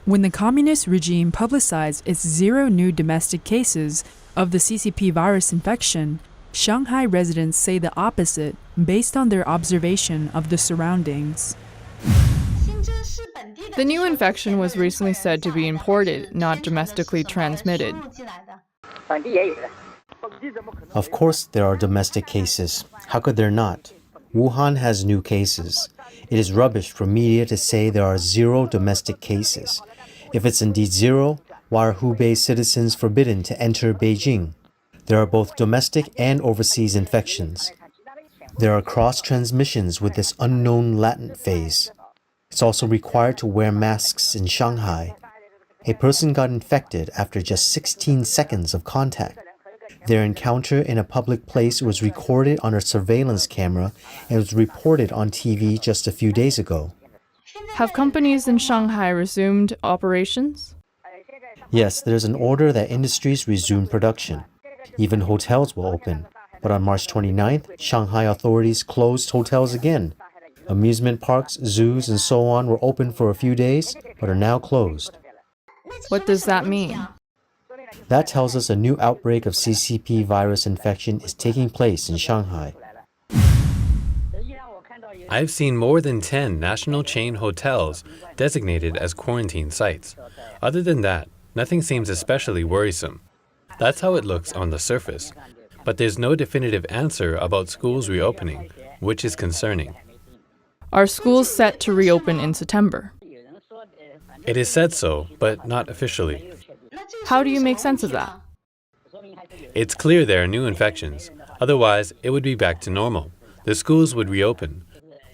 When the communist regime publicized its zero new domestic cases of the CCP virus infection, Shanghai residents say the opposite based on their observation of the surroundings. The new infection was recently said to be imported, not domestically transmitted. Of course there are domestic cases. How could there not? Wuhan has new cases. It is rubbish for media to say there are zero domestic cases. If it's indeed zero, why are Hubei citizens forbidden to enter Beijing? There are both domestic and overseas infections. There are cross-transmissions with this unknown latent phase. It's also required to wear masks in Shanghai. A person got infected after just 16 seconds of contact. Their encounter in a public place was recorded on a surveillance camera and was reported on TV just a few days ago. Have companies in Shanghai resumed operations? Yes, there's an order that industries resume production. Even hotels will open. But on March 29th, Shanghai authorities closed hotels again. Amusement parks, zoos, and so on were open for a few days, but are now closed. What does that mean? That tells us a new outbreak of CCP virus infection is taking place in Shanghai. I've seen more than 10 national chain hotels designated as quarantine sites. Other than that, nothing seems especially worrisome. That's how it looks on the surface. But there's no definitive answer about schools reopening, which is concerning. Are schools set to reopen in September? It is said so, but not officially. How do you make sense of that? It's clear there are new infections. Otherwise, it would be back to normal. The schools would reopen.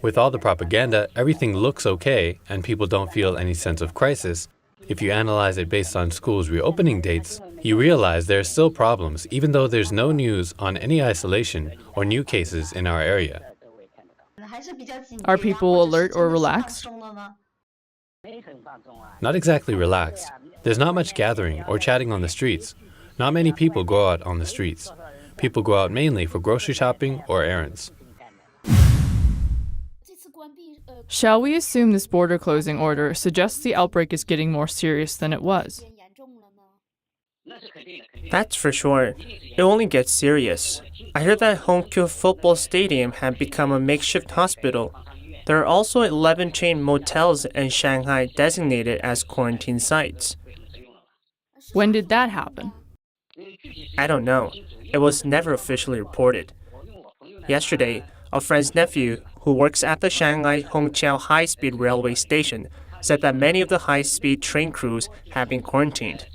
With all the propaganda, everything looks okay and people don't feel any sense of crisis. If you analyze it based on schools' reopening dates, you realize there are still problems even though there's no news on any isolation or new cases in our area. Are people alert or relaxed? Not exactly relaxed. There's not much gathering or chatting on the streets. Not many people go out on the streets. People go out mainly for grocery shopping or errands. Shall we assume this border closing order suggests the outbreak is getting more serious than it was? That's for sure. It only gets serious. I heard that Hongqiu Football Stadium had become a makeshift hospital. There are also 11 chain motels in Shanghai designated as quarantine sites. When did that happen? I don't know. It was never officially reported. Yesterday, a friend's nephew, who works at the Shanghai Hongqiao high-speed railway station, said that many of the high-speed train crews have been quarantined.